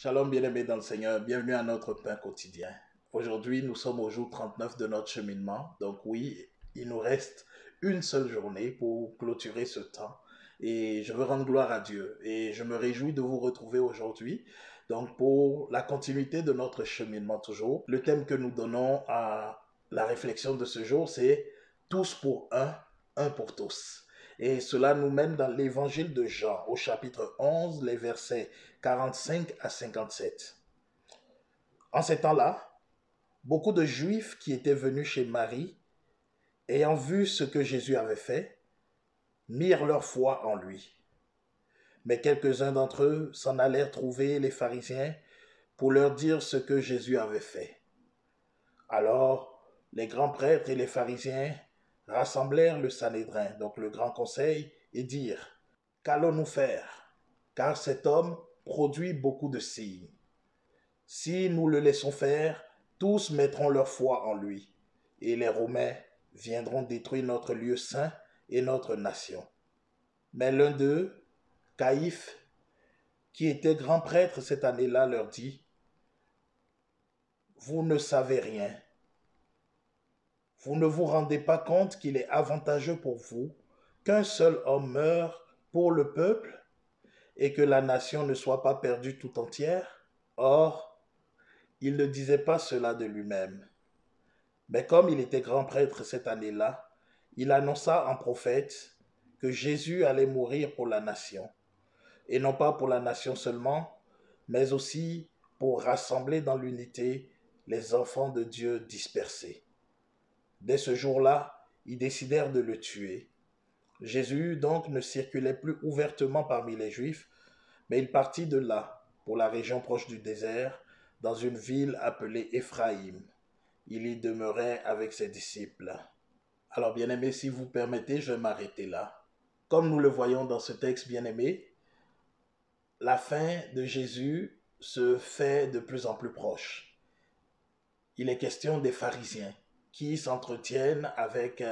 Shalom bien-aimés dans le Seigneur, bienvenue à notre pain quotidien. Aujourd'hui, nous sommes au jour 39 de notre cheminement. Donc oui, il nous reste une seule journée pour clôturer ce temps. Et je veux rendre gloire à Dieu. Et je me réjouis de vous retrouver aujourd'hui. Donc pour la continuité de notre cheminement toujours, le thème que nous donnons à la réflexion de ce jour, c'est tous pour un pour tous. Et cela nous mène dans l'évangile de Jean, au chapitre 11, les versets 45 à 57. En ces temps-là, beaucoup de Juifs qui étaient venus chez Marie, ayant vu ce que Jésus avait fait, mirent leur foi en lui. Mais quelques-uns d'entre eux s'en allèrent trouver les pharisiens pour leur dire ce que Jésus avait fait. Alors, les grands prêtres et les pharisiens rassemblèrent le Sanhédrin, donc le grand conseil, et dirent, « Qu'allons-nous faire? Car cet homme produit beaucoup de signes. Si nous le laissons faire, tous mettront leur foi en lui, et les Romains viendront détruire notre lieu saint et notre nation. » Mais l'un d'eux, Caïphe, qui était grand prêtre cette année-là, leur dit, « Vous ne savez rien. Vous ne vous rendez pas compte qu'il est avantageux pour vous qu'un seul homme meure pour le peuple et que la nation ne soit pas perdue tout entière? » Or, il ne disait pas cela de lui-même. Mais comme il était grand prêtre cette année-là, il annonça en prophète que Jésus allait mourir pour la nation, et non pas pour la nation seulement, mais aussi pour rassembler dans l'unité les enfants de Dieu dispersés. Dès ce jour-là, ils décidèrent de le tuer. Jésus donc ne circulait plus ouvertement parmi les Juifs, mais il partit de là, pour la région proche du désert, dans une ville appelée Éphraïm. Il y demeurait avec ses disciples. Alors, bien-aimés, si vous permettez, je vais m'arrêter là. Comme nous le voyons dans ce texte, bien-aimés, la fin de Jésus se fait de plus en plus proche. Il est question des pharisiens qui s'entretiennent avec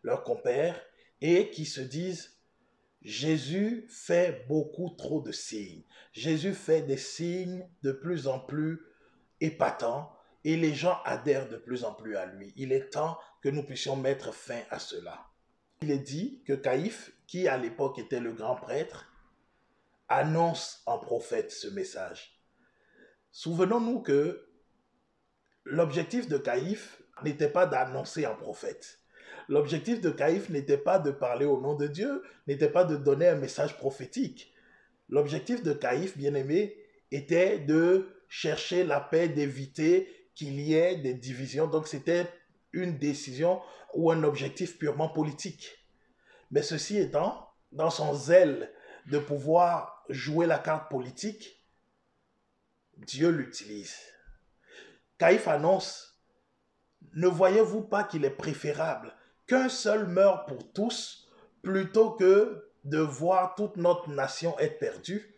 leurs compères et qui se disent « Jésus fait beaucoup trop de signes. Jésus fait des signes de plus en plus épatants et les gens adhèrent de plus en plus à lui. Il est temps que nous puissions mettre fin à cela. » Il est dit que Caïphe, qui à l'époque était le grand prêtre, annonce en prophète ce message. Souvenons-nous que l'objectif de Caïphe n'était pas d'annoncer un prophète. L'objectif de Caïphe n'était pas de parler au nom de Dieu, n'était pas de donner un message prophétique. L'objectif de Caïphe, bien-aimé, était de chercher la paix, d'éviter qu'il y ait des divisions. Donc c'était une décision ou un objectif purement politique. Mais ceci étant, dans son zèle de pouvoir jouer la carte politique, Dieu l'utilise. Caïphe annonce, « Ne voyez-vous pas qu'il est préférable qu'un seul meure pour tous plutôt que de voir toute notre nation être perdue? »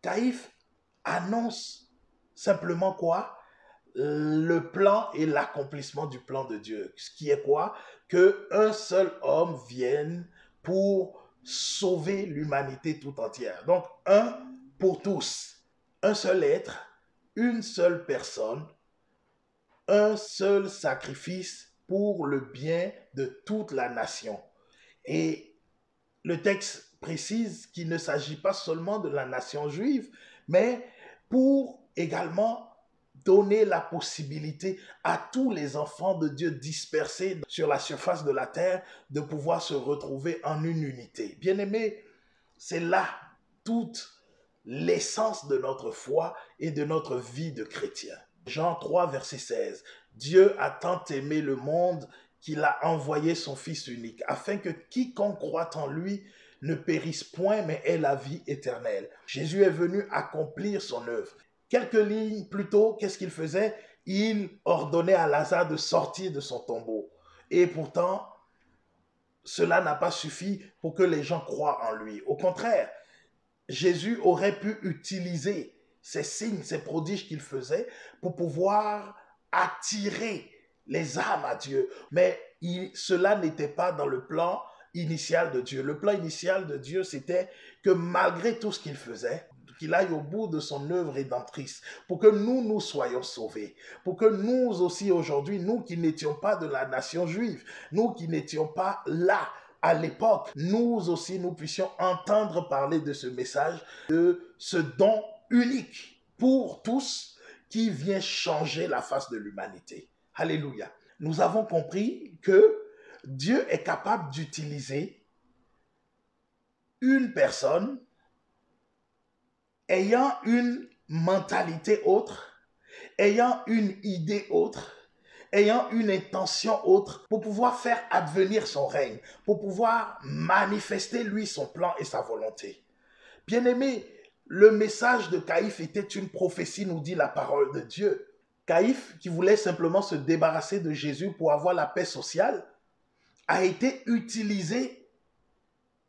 Caïphe annonce simplement quoi? Le plan et l'accomplissement du plan de Dieu. Ce qui est quoi? Qu'un seul homme vienne pour sauver l'humanité tout entière. Donc, un pour tous. Un seul être, une seule personne, un seul sacrifice pour le bien de toute la nation. Et le texte précise qu'il ne s'agit pas seulement de la nation juive, mais pour également donner la possibilité à tous les enfants de Dieu dispersés sur la surface de la terre de pouvoir se retrouver en une unité. Bien-aimés, c'est là toute l'essence de notre foi et de notre vie de chrétien. Jean 3, verset 16. Dieu a tant aimé le monde qu'il a envoyé son Fils unique, afin que quiconque croit en lui ne périsse point, mais ait la vie éternelle. Jésus est venu accomplir son œuvre. Quelques lignes plus tôt, qu'est-ce qu'il faisait? Il ordonnait à Lazare de sortir de son tombeau. Et pourtant, cela n'a pas suffi pour que les gens croient en lui. Au contraire, Jésus aurait pu utiliser ces signes, ces prodiges qu'il faisait pour pouvoir attirer les âmes à Dieu. Mais cela n'était pas dans le plan initial de Dieu. Le plan initial de Dieu, c'était que malgré tout ce qu'il faisait, qu'il aille au bout de son œuvre rédemptrice, pour que nous soyons sauvés, pour que nous aussi aujourd'hui, nous qui n'étions pas de la nation juive, nous qui n'étions pas là à l'époque, nous aussi, nous puissions entendre parler de ce message, de ce don unique pour tous qui vient changer la face de l'humanité. Alléluia. Nous avons compris que Dieu est capable d'utiliser une personne ayant une mentalité autre, ayant une idée autre, ayant une intention autre pour pouvoir faire advenir son règne, pour pouvoir manifester lui son plan et sa volonté. Bien-aimé, le message de Caïphe était une prophétie, nous dit la parole de Dieu. Caïphe, qui voulait simplement se débarrasser de Jésus pour avoir la paix sociale, a été utilisé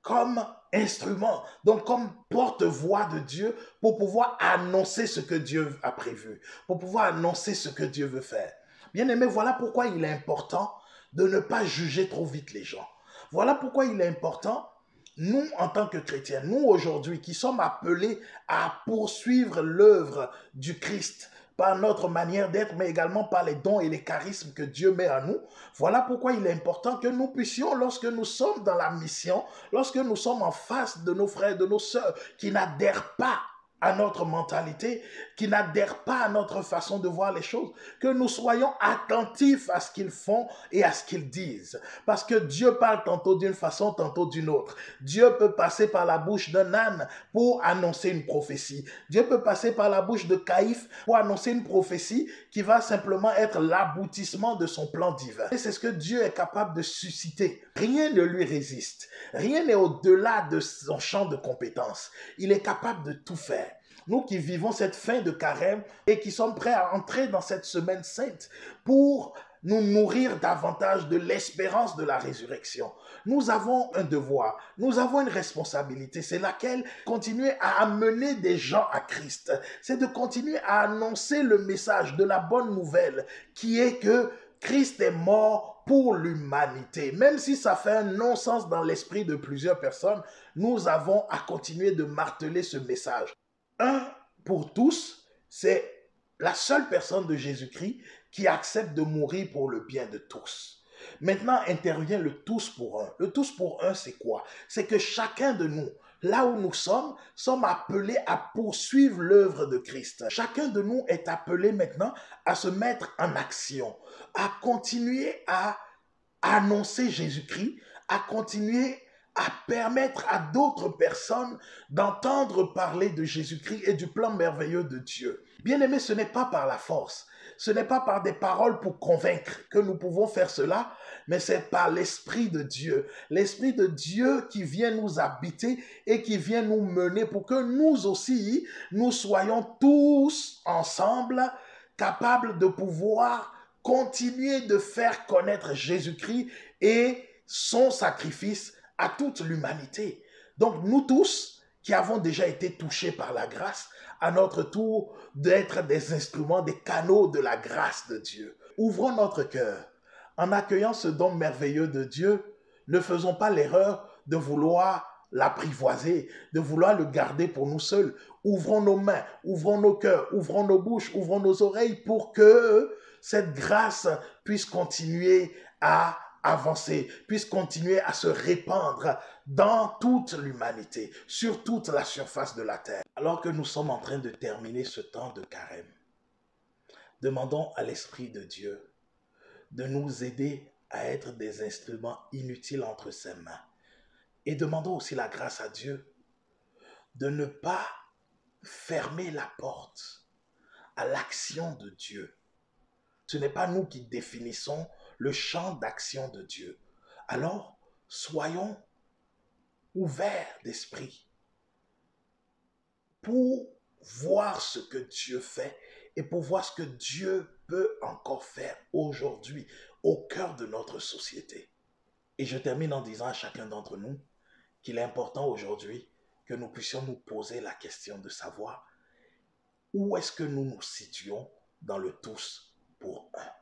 comme instrument, donc comme porte-voix de Dieu pour pouvoir annoncer ce que Dieu a prévu, pour pouvoir annoncer ce que Dieu veut faire. Bien-aimé, voilà pourquoi il est important de ne pas juger trop vite les gens. Voilà pourquoi il est important, nous en tant que chrétiens, nous aujourd'hui qui sommes appelés à poursuivre l'œuvre du Christ, par notre manière d'être, mais également par les dons et les charismes que Dieu met en nous. Voilà pourquoi il est important que nous puissions, lorsque nous sommes dans la mission, lorsque nous sommes en face de nos frères, de nos sœurs, qui n'adhèrent pas à notre mentalité, qui n'adhèrent pas à notre façon de voir les choses, que nous soyons attentifs à ce qu'ils font et à ce qu'ils disent. Parce que Dieu parle tantôt d'une façon, tantôt d'une autre. Dieu peut passer par la bouche d'un âne pour annoncer une prophétie. Dieu peut passer par la bouche de Caïphe pour annoncer une prophétie qui va simplement être l'aboutissement de son plan divin. Et c'est ce que Dieu est capable de susciter. Rien ne lui résiste. Rien n'est au-delà de son champ de compétences. Il est capable de tout faire. Nous qui vivons cette fin de carême et qui sommes prêts à entrer dans cette semaine sainte pour nous nourrir davantage de l'espérance de la résurrection. Nous avons un devoir, nous avons une responsabilité, c'est laquelle continuer à amener des gens à Christ. C'est de continuer à annoncer le message de la bonne nouvelle qui est que Christ est mort pour l'humanité. Même si ça fait un non-sens dans l'esprit de plusieurs personnes, nous avons à continuer de marteler ce message. Un pour tous, c'est la seule personne de Jésus-Christ qui accepte de mourir pour le bien de tous. Maintenant intervient le tous pour un. Le tous pour un, c'est quoi? C'est que chacun de nous, là où nous sommes appelés à poursuivre l'œuvre de Christ. Chacun de nous est appelé maintenant à se mettre en action, à continuer à annoncer Jésus-Christ, à continuer à permettre à d'autres personnes d'entendre parler de Jésus-Christ et du plan merveilleux de Dieu. Bien-aimé, ce n'est pas par la force, ce n'est pas par des paroles pour convaincre que nous pouvons faire cela, mais c'est par l'Esprit de Dieu qui vient nous habiter et qui vient nous mener pour que nous aussi, nous soyons tous ensemble capables de pouvoir continuer de faire connaître Jésus-Christ et son sacrifice à toute l'humanité. Donc nous tous qui avons déjà été touchés par la grâce, à notre tour d'être des instruments, des canaux de la grâce de Dieu. Ouvrons notre cœur. En accueillant ce don merveilleux de Dieu, ne faisons pas l'erreur de vouloir l'apprivoiser, de vouloir le garder pour nous seuls. Ouvrons nos mains, ouvrons nos cœurs, ouvrons nos bouches, ouvrons nos oreilles pour que cette grâce puisse continuer à avancer, puisse continuer à se répandre dans toute l'humanité, sur toute la surface de la terre. Alors que nous sommes en train de terminer ce temps de carême, demandons à l'Esprit de Dieu de nous aider à être des instruments inutiles entre ses mains. Et demandons aussi la grâce à Dieu de ne pas fermer la porte à l'action de Dieu. Ce n'est pas nous qui définissons le champ d'action de Dieu. Alors, soyons ouverts d'esprit pour voir ce que Dieu fait et pour voir ce que Dieu peut encore faire aujourd'hui au cœur de notre société. Et je termine en disant à chacun d'entre nous qu'il est important aujourd'hui que nous puissions nous poser la question de savoir où est-ce que nous nous situons dans le tous pour un.